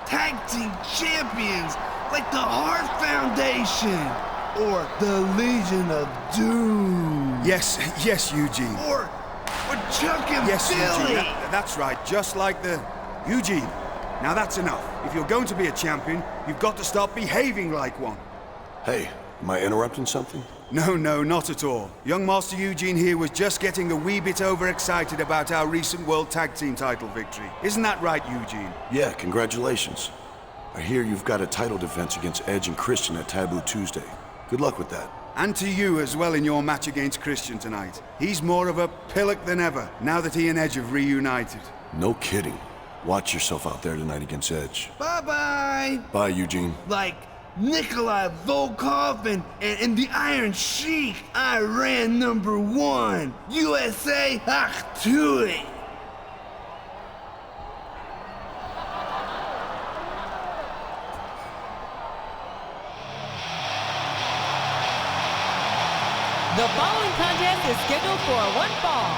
tag team champions like the Hart Foundation or the Legion of Doom. Yes, Eugene. Or Chuck and yes, Billy. Eugene, that's right, just like the... Eugene, now that's enough. If you're going to be a champion, you've got to start behaving like one. Hey, am I interrupting something? No, not at all. Young Master Eugene here was just getting a wee bit overexcited about our recent World Tag Team title victory. Isn't that right, Eugene? Yeah, congratulations. I hear you've got a title defense against Edge and Christian at Taboo Tuesday. Good luck with that. And to you as well in your match against Christian tonight. He's more of a pillock than ever, now that he and Edge have reunited. No kidding. Watch yourself out there tonight against Edge. Bye-bye. Bye, Eugene. Like Nikolai Volkov and the Iron Sheik, Iran #1, USA, Achtui. The following contest is scheduled for one fall.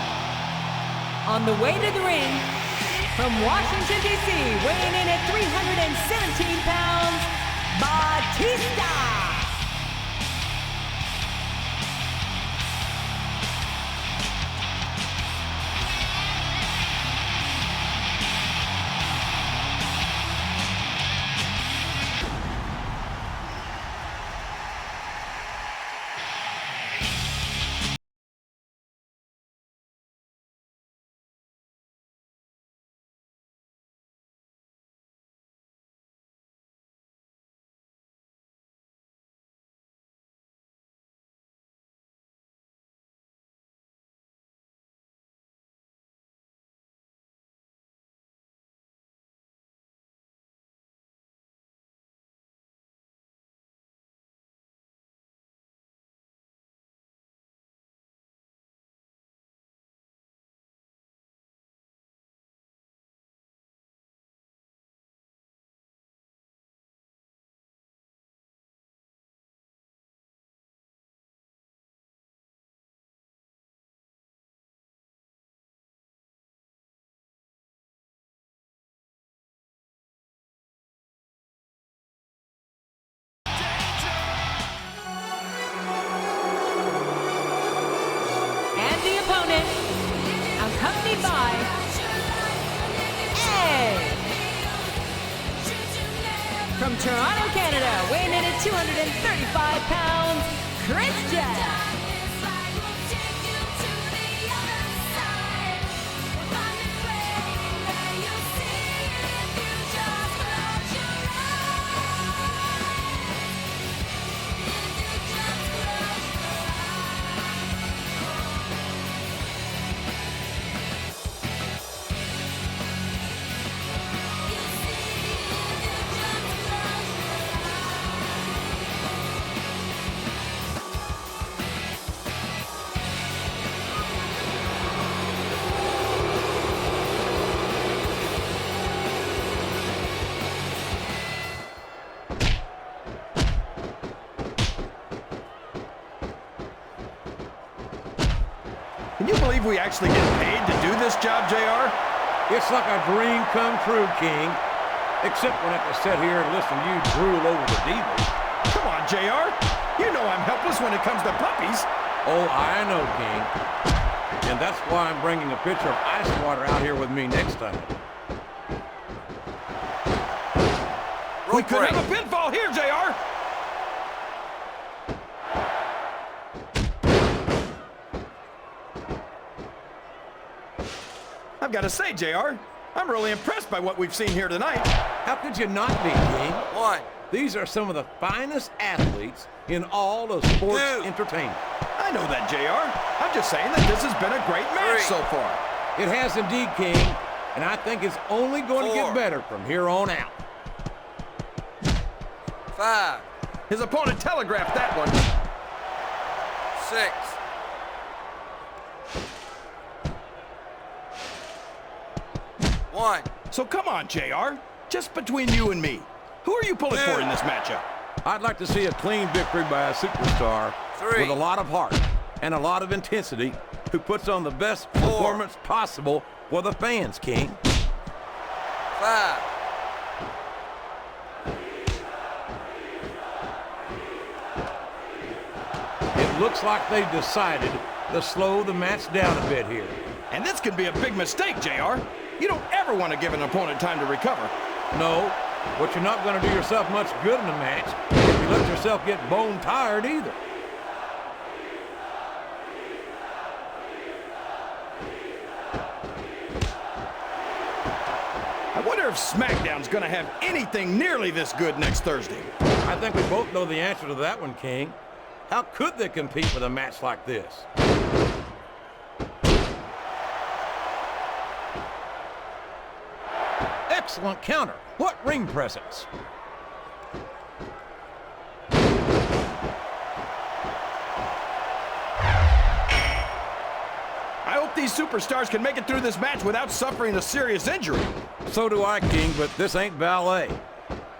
On the way to the ring, from Washington, D.C., weighing in at 317 pounds, Batista! Accompanied by Edge. From Toronto, Canada, weighing in at 235 pounds, Christian. Can you believe we actually get paid to do this job, JR? It's like a dream come true, King. Except when I have to sit here and listen to you drool over the Divas. Come on, JR. You know I'm helpless when it comes to puppies. Oh, I know, King. And that's why I'm bringing a pitcher of ice water out here with me next time. We could have a pinfall here, JR. I've got to say, JR, I'm really impressed by what we've seen here tonight. How could you not be, King? One. These are some of the finest athletes in all of sports entertainment. I know that, JR. I'm just saying that this has been a great match so far. It has indeed, King, and I think it's only going to get better from here on out. 5. His opponent telegraphed that one. 6. 1. So come on, JR. Just between you and me, who are you pulling for in this matchup? I'd like to see a clean victory by a superstar 3. with a lot of heart and a lot of intensity who puts on the best performance possible for the fans, King. 5. looks like they've decided to slow the match down a bit here. And this could be a big mistake, JR. You don't ever want to give an opponent time to recover. No, but you're not going to do yourself much good in a match if you let yourself get bone tired either. I wonder if SmackDown's going to have anything nearly this good next Thursday. I think we both know the answer to that one, King. How could they compete with a match like this? Excellent counter. What ring presence. I hope these superstars can make it through this match without suffering a serious injury. So do I, King, but this ain't ballet.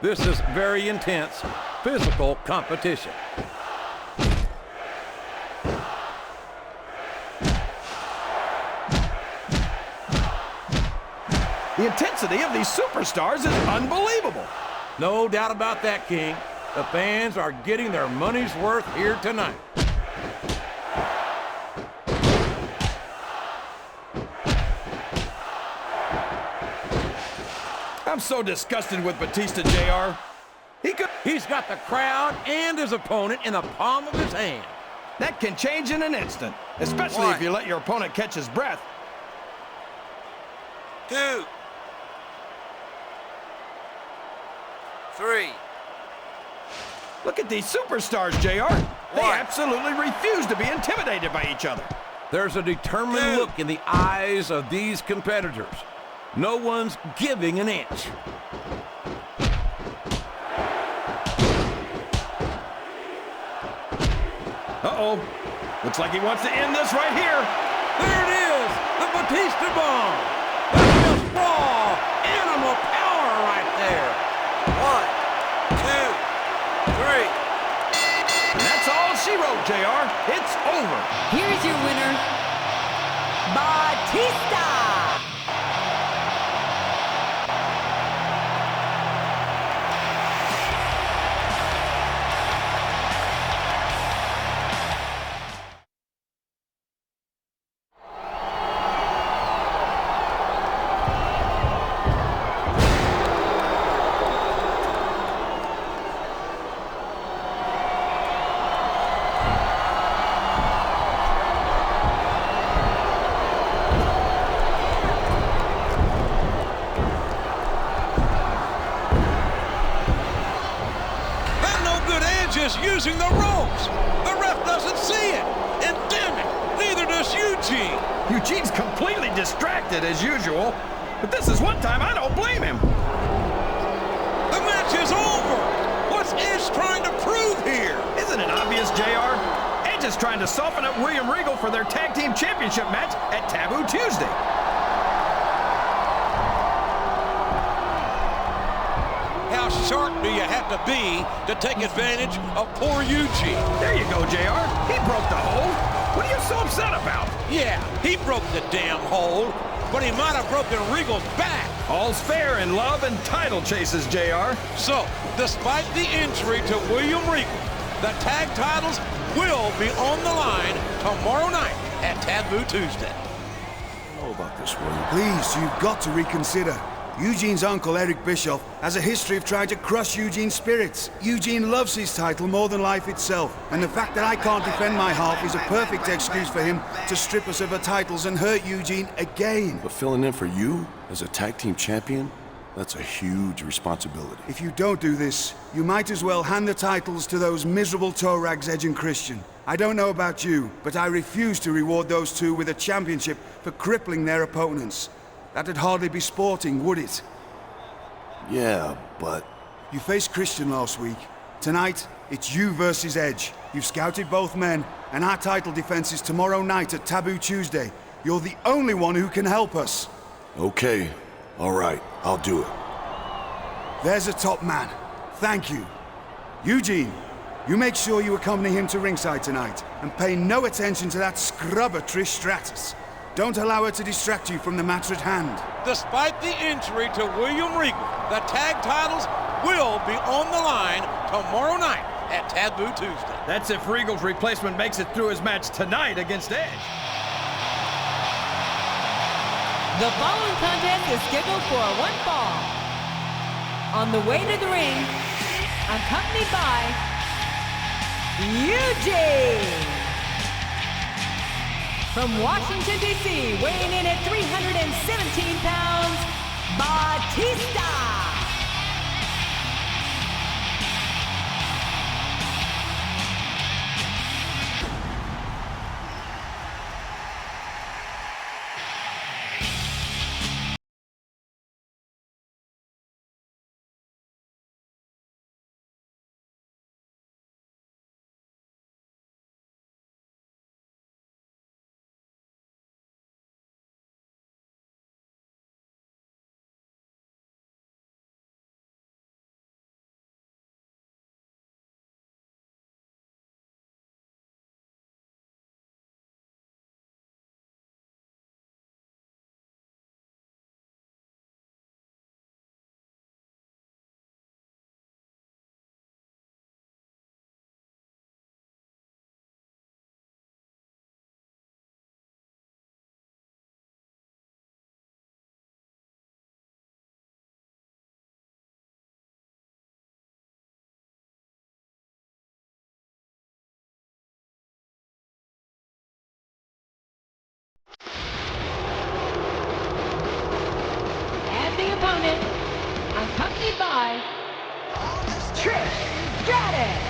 This is very intense, physical competition. The intensity of these superstars is unbelievable. No doubt about that, King. The fans are getting their money's worth here tonight. I'm so disgusted with Batista, JR. He's got the crowd and his opponent in the palm of his hand. That can change in an instant, especially if you let your opponent catch his breath. 2, 3. Look at these superstars, JR. They absolutely refuse to be intimidated by each other. There's a determined look in the eyes of these competitors. No one's giving an inch. Uh-oh. Looks like he wants to end this right here. There it is, the Batista bomb. That's just raw animal power right there. 1, 2, 3. And that's all she wrote, JR. It's over. Here's your winner, Batista! Using the ropes. The ref doesn't see it. And damn it, neither does Eugene. Eugene's completely distracted as usual. But this is one time I don't blame him. The match is over. What's Edge trying to prove here? Isn't it obvious, JR? Edge is trying to soften up William Regal for their tag team championship match at Taboo Tuesday. How sharp do you have to be to take advantage of poor Eugene? There you go, JR. He broke the hold. What are you so upset about? Yeah, he broke the damn hold, but he might have broken Regal's back. All's fair in love and title chases, JR. So, despite the injury to William Regal, the tag titles will be on the line tomorrow night at Taboo Tuesday. I don't know about this, William. Please, you've got to reconsider. Eugene's uncle, Eric Bischoff, has a history of trying to crush Eugene's spirits. Eugene loves his title more than life itself, and the fact that I can't defend my half is a perfect excuse for him to strip us of our titles and hurt Eugene again. But filling in for you as a tag team champion, that's a huge responsibility. If you don't do this, you might as well hand the titles to those miserable toe rags, Edge and Christian. I don't know about you, but I refuse to reward those two with a championship for crippling their opponents. That'd hardly be sporting, would it? Yeah, but... You faced Christian last week. Tonight, it's you versus Edge. You've scouted both men, and our title defense is tomorrow night at Taboo Tuesday. You're the only one who can help us. Okay, all right, I'll do it. There's a top man. Thank you. Eugene, you make sure you accompany him to ringside tonight, and pay no attention to that scrubber Trish Stratus. Don't allow her to distract you from the matter at hand. Despite the injury to William Regal, the tag titles will be on the line tomorrow night at Taboo Tuesday. That's if Regal's replacement makes it through his match tonight against Edge. The following contest is scheduled for one fall. On the way to the ring, accompanied by Eugene. From Washington, D.C., weighing in at 317 pounds, Batista. And the opponent, accompanied by Trish Stratus.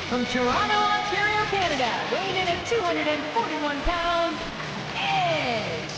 From Toronto, Ontario, Canada, weighing in at 241 pounds, Edge.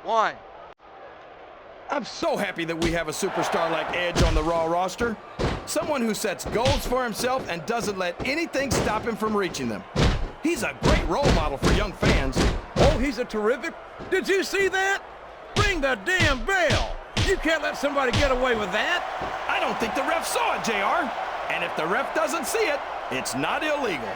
One. I'm so happy that we have a superstar like Edge on the Raw roster. Someone who sets goals for himself and doesn't let anything stop him from reaching them. He's a great role model for young fans. Oh, he's a terrific. Did you see that? Ring the damn bell. You can't let somebody get away with that. I don't think the ref saw it, JR. And if the ref doesn't see it, it's not illegal.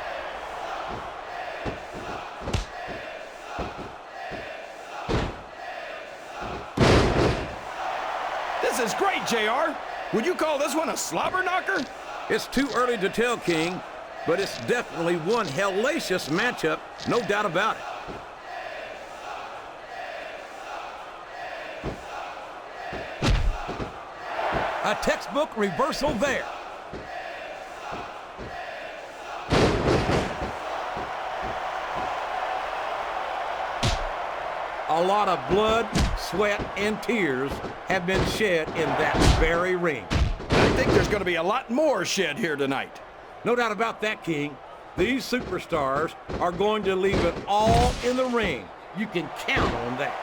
This is great, JR. Would you call this one a slobber knocker? It's too early to tell, King, but it's definitely one hellacious matchup, no doubt about it. A textbook reversal there. A lot of blood, sweat, and tears have been shed in that very ring. I think there's going to be a lot more shed here tonight. No doubt about that, King. These superstars are going to leave it all in the ring. You can count on that.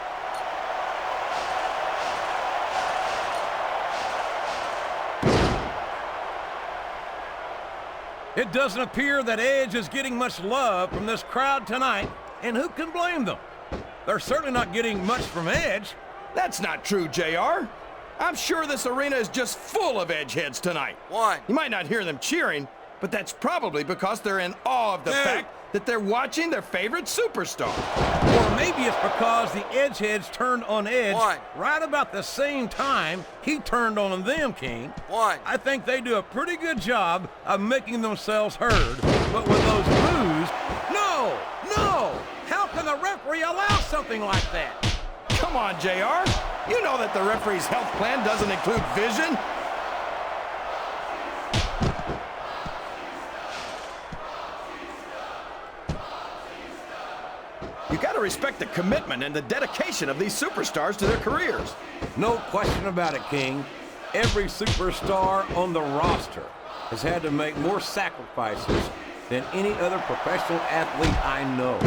It doesn't appear that Edge is getting much love from this crowd tonight, and who can blame them? They're certainly not getting much from Edge. That's not true, JR. I'm sure this arena is just full of Edge heads tonight. One. You might not hear them cheering, but that's probably because they're in awe of the fact that they're watching their favorite superstar. Or maybe it's because the Edge heads turned on Edge One. right about the same time he turned on them, King. One. I think they do a pretty good job of making themselves heard. But with those boos, no! How can the referee allow something like that? Come on, JR. You know that the referee's health plan doesn't include vision. You gotta respect the commitment and the dedication of these superstars to their careers. No question about it, King. Every superstar on the roster has had to make more sacrifices than any other professional athlete I know.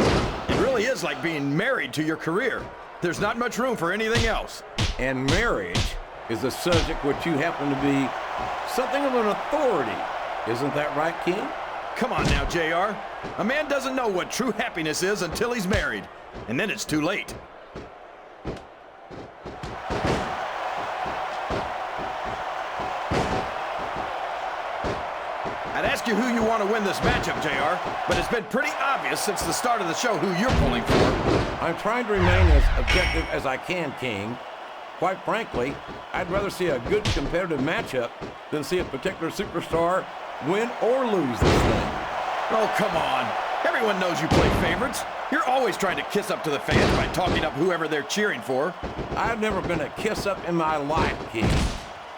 It really is like being married to your career. There's not much room for anything else. And marriage is a subject which you happen to be something of an authority. Isn't that right, King? Come on now, JR. A man doesn't know what true happiness is until he's married. And then it's too late. I'd ask you who you want to win this matchup, JR, but it's been pretty obvious since the start of the show who you're pulling for. I'm trying to remain as objective as I can, King. Quite frankly, I'd rather see a good competitive matchup than see a particular superstar win or lose this thing. Oh, come on. Everyone knows you play favorites. You're always trying to kiss up to the fans by talking up whoever they're cheering for. I've never been a kiss-up in my life, King,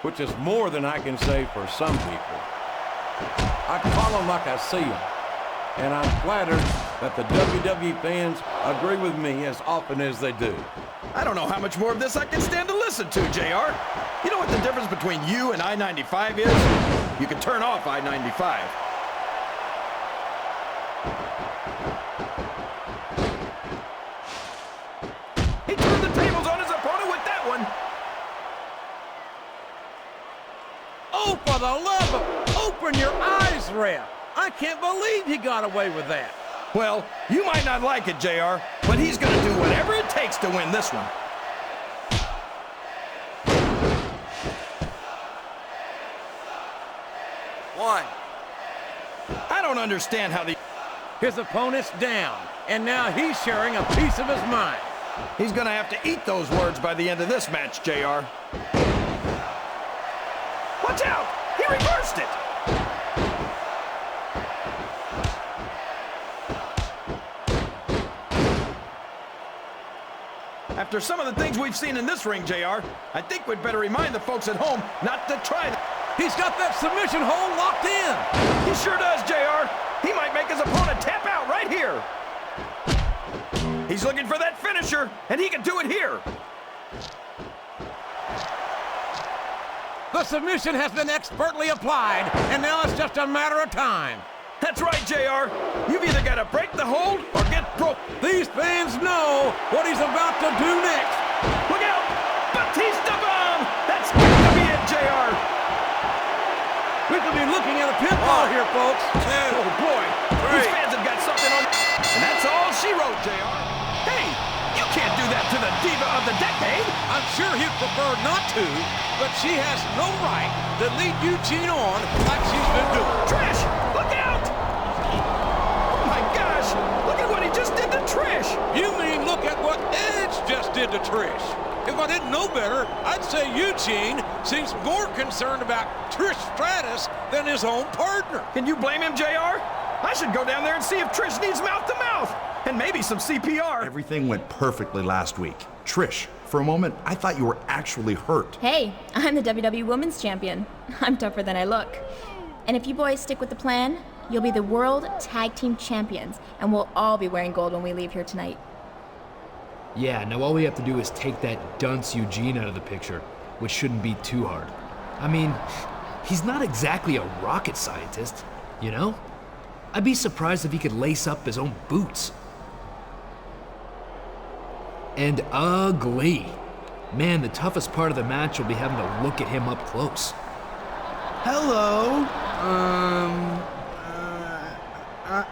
which is more than I can say for some people. I call them like I see them, and I'm flattered that the WWE fans agree with me as often as they do. I don't know how much more of this I can stand to listen to, JR. You know what the difference between you and I-95 is? You can turn off I-95. He turned the tables on his opponent with that one. Oh, for the love of... Open your eyes, ref! I can't believe he got away with that. Well, you might not like it, JR, but he's going to do whatever it takes to win this one. One. I don't understand how the... His opponent's down, and now he's sharing a piece of his mind. He's going to have to eat those words by the end of this match, JR. Watch out! He reversed it! After some of the things we've seen in this ring, JR, I think we'd better remind the folks at home not to try that. He's got that submission hold locked in. He sure does, JR. He might make his opponent tap out right here. He's looking for that finisher, and he can do it here. The submission has been expertly applied, and now it's just a matter of time. That's right, JR. You've either got to break the hold or get broke. These fans know what he's about to do next. Look out! Batista bomb! That's got to be it, JR. We could be looking at a pinfall here, folks. Oh, boy. These fans have got something on... And that's all she wrote, JR. Hey, you can't do that to the diva of the decade. I'm sure he'd prefer not to, but she has no right to lead Eugene on like she's been doing. Trish, look out! Oh, my gosh. Look at what he just did to Trish. You mean look at what Edge just did to Trish? If I didn't know better, I'd say Eugene seems more concerned about Trish Stratus than his own partner. Can you blame him, JR? I should go down there and see if Trish needs mouth-to-mouth. And maybe some CPR. Everything went perfectly last week. Trish, for a moment, I thought you were actually hurt. Hey, I'm the WWE Women's Champion. I'm tougher than I look. And if you boys stick with the plan, you'll be the World Tag Team Champions, and we'll all be wearing gold when we leave here tonight. Yeah, now all we have to do is take that dunce Eugene out of the picture, which shouldn't be too hard. I mean, he's not exactly a rocket scientist, you know? I'd be surprised if he could lace up his own boots. And ugly. Man, the toughest part of the match will be having to look at him up close. Hello.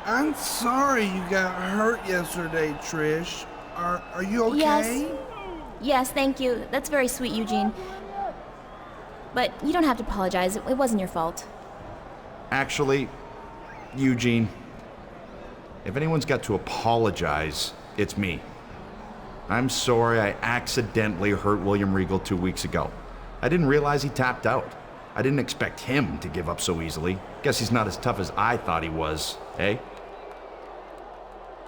I'm sorry you got hurt yesterday, Trish. Are you okay? Yes, thank you. That's very sweet, Eugene. But you don't have to apologize. It wasn't your fault. Actually, Eugene, if anyone's got to apologize, it's me. I'm sorry I accidentally hurt William Regal 2 weeks ago. I didn't realize he tapped out. I didn't expect him to give up so easily. Guess he's not as tough as I thought he was, eh?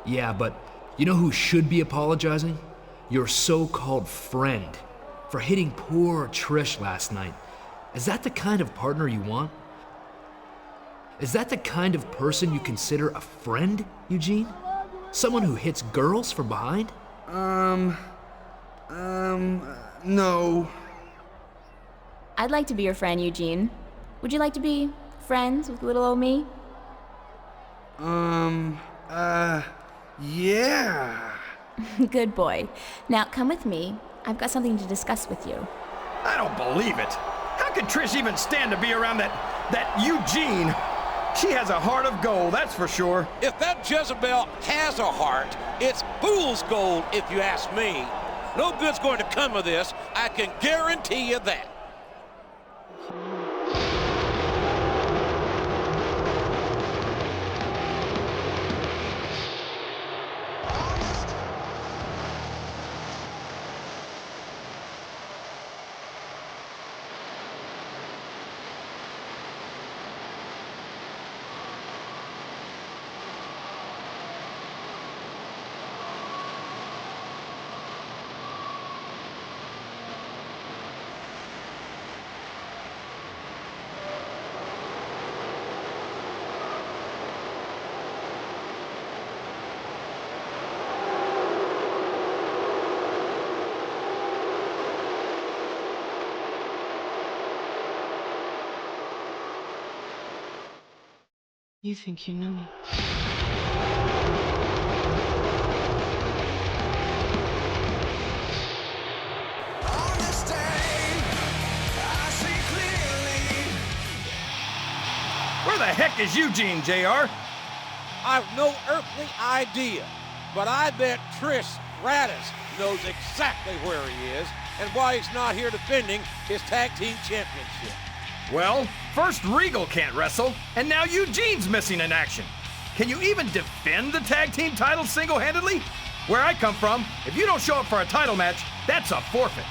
Yeah, but you know who should be apologizing? Your so-called friend for hitting poor Trish last night. Is that the kind of partner you want? Is that the kind of person you consider a friend, Eugene? Someone who hits girls from behind? No. I'd like to be your friend, Eugene. Would you like to be friends with little old me? Yeah. Good boy. Now come with me. I've got something to discuss with you. I don't believe it. How could Trish even stand to be around that Eugene? She has a heart of gold, that's for sure. If that Jezebel has a heart, it's fool's gold, if you ask me. No good's going to come of this. I can guarantee you that. You think you know me? Where the heck is Eugene, JR? I've no earthly idea, but I bet Trish Stratus knows exactly where he is and why he's not here defending his tag team championship. Well, first Regal can't wrestle, and now Eugene's missing in action. Can you even defend the tag team title single-handedly? Where I come from, if you don't show up for a title match, that's a forfeit.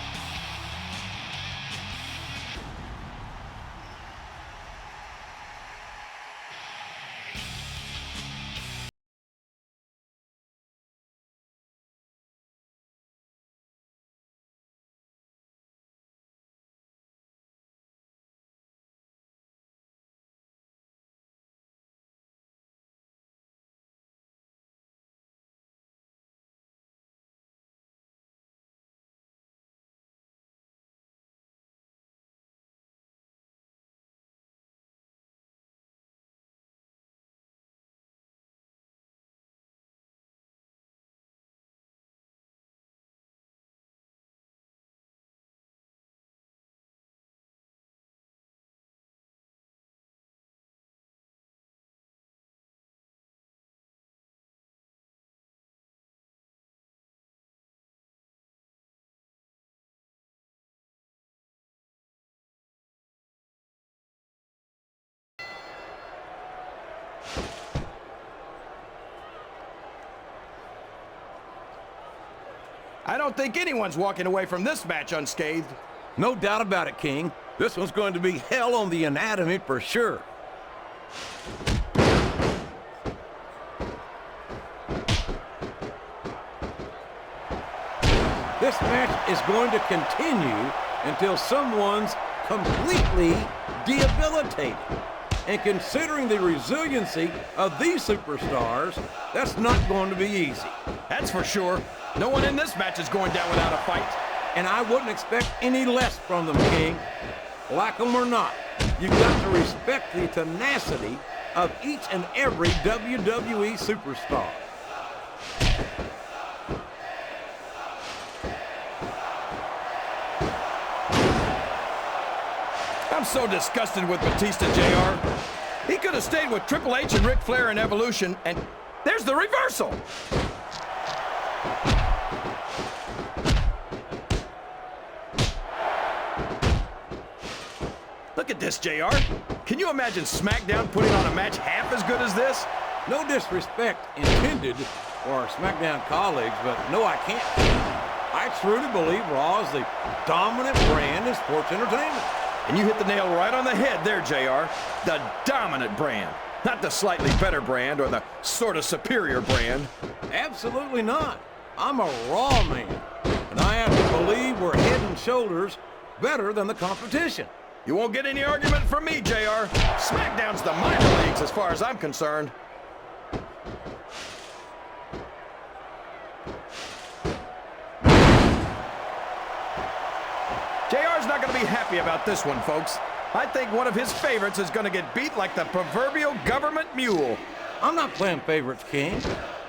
I don't think anyone's walking away from this match unscathed. No doubt about it, King. This one's going to be hell on the anatomy for sure. This match is going to continue until someone's completely debilitated. And considering the resiliency of these superstars, that's not going to be easy. That's for sure. No one in this match is going down without a fight. And I wouldn't expect any less from them, King. Like them or not, you've got to respect the tenacity of each and every WWE superstar. I'm so disgusted with Batista, JR. He could have stayed with Triple H and Ric Flair in Evolution, and there's the reversal. Look at this, JR. Can you imagine SmackDown putting on a match half as good as this? No disrespect intended for our SmackDown colleagues, but no, I can't. I truly believe Raw is the dominant brand in sports entertainment. And you hit the nail right on the head there, JR. The dominant brand. Not the slightly better brand or the sort of superior brand. Absolutely not. I'm a Raw man, and I have to believe we're head and shoulders better than the competition. You won't get any argument from me, JR. SmackDown's the minor leagues as far as I'm concerned. JR's not going to be happy about this one, folks. I think one of his favorites is going to get beat like the proverbial government mule. I'm not playing favorites, King.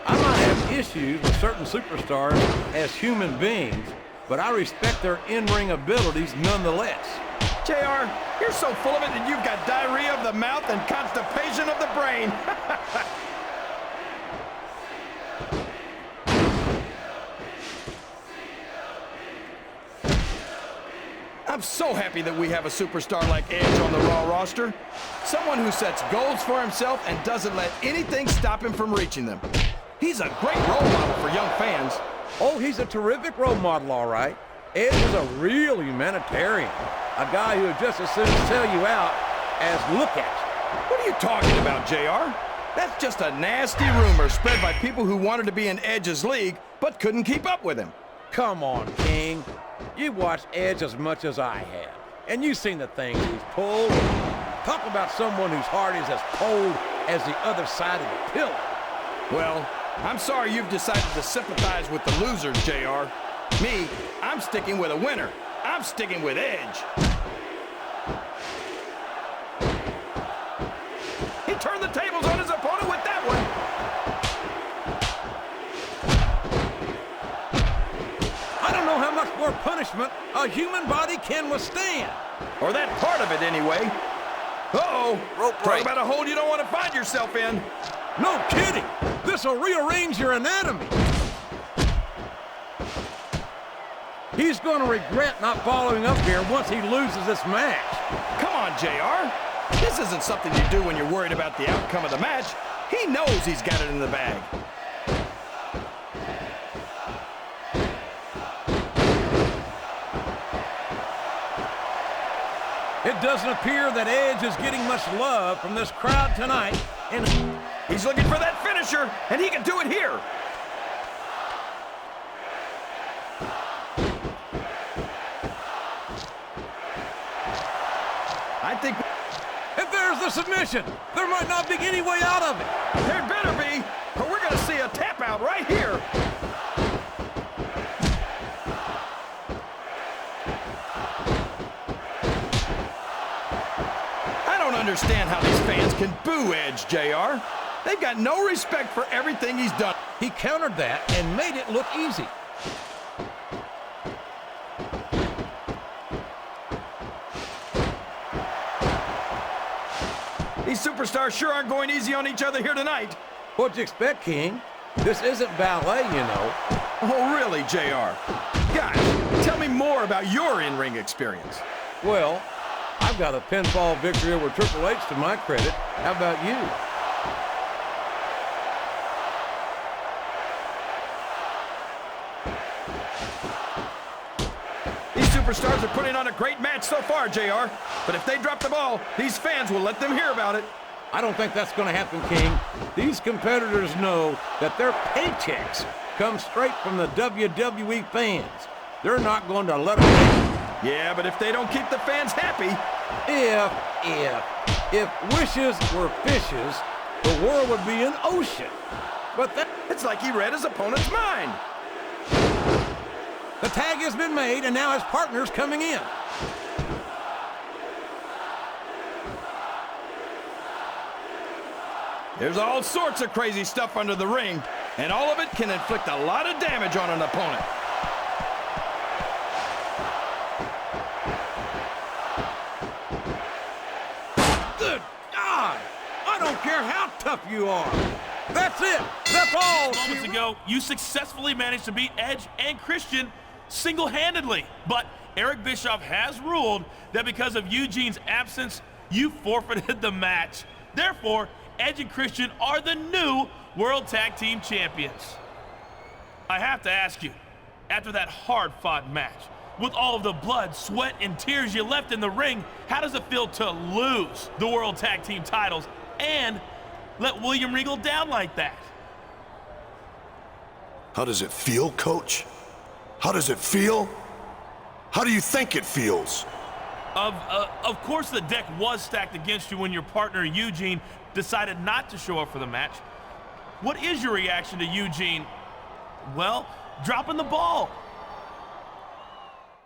I might have issues with certain superstars as human beings, but I respect their in-ring abilities nonetheless. JR, you're so full of it that you've got diarrhea of the mouth and constipation of the brain. I'm so happy that we have a superstar like Edge on the Raw roster. Someone who sets goals for himself and doesn't let anything stop him from reaching them. He's a great role model for young fans. Oh, he's a terrific role model, all right. Edge is a real humanitarian. A guy who would just as soon sell you out as look at you. What are you talking about, JR? That's just a nasty rumor spread by people who wanted to be in Edge's league but couldn't keep up with him. Come on, King. You've watched Edge as much as I have, and you've seen the things he's pulled. Talk about someone whose heart is as cold as the other side of the pillow. Well, I'm sorry you've decided to sympathize with the losers, JR. Me, I'm sticking with a winner. I'm sticking with Edge. He turned the tables on his opponent with that one. I don't know how much more punishment a human body can withstand. Or that part of it, anyway. Uh-oh. Rope Talk break. about a hole you don't want to find yourself in. No kidding. This'll rearrange your anatomy. He's going to regret not following up here once he loses this match. Come on, JR. This isn't something you do when you're worried about the outcome of the match. He knows he's got it in the bag. It doesn't appear that Edge is getting much love from this crowd tonight, and he's looking for that finisher, and he can do it here. I think if there's the submission, there might not be any way out of it. There better be, or we're going to see a tap out right here. I don't understand how these fans can boo Edge, JR. They've got no respect for everything he's done. He countered that and made it look easy. These superstars sure aren't going easy on each other here tonight. What'd you expect, King? This isn't ballet, you know. Oh, really, JR? Gosh, tell me more about your in-ring experience. Well, I've got a pinfall victory over Triple H to my credit. How about you? These superstars are putting on a great match so far, JR. But if they drop the ball, these fans will let them hear about it. I don't think that's going to happen, King. These competitors know that their paychecks come straight from the WWE fans. They're not going to let them down. Yeah, but if they don't keep the fans happy... If wishes were fishes, the world would be an ocean. But it's like he read his opponent's mind. The tag has been made, and now his partner's coming in. There's all sorts of crazy stuff under the ring, and all of it can inflict a lot of damage on an opponent. Good God! I don't care how tough you are. That's it. That's all. Moments ago, you successfully managed to beat Edge and Christian single-handedly. But Eric Bischoff has ruled that because of Eugene's absence, you forfeited the match. Therefore, Edge and Christian are the new World Tag Team Champions. I have to ask you, after that hard-fought match, with all of the blood, sweat, and tears you left in the ring, how does it feel to lose the World Tag Team titles and let William Regal down like that? How does it feel, Coach? How does it feel? How do you think it feels? Of course the deck was stacked against you when your partner Eugene decided not to show up for the match. What is your reaction to Eugene, well, dropping the ball?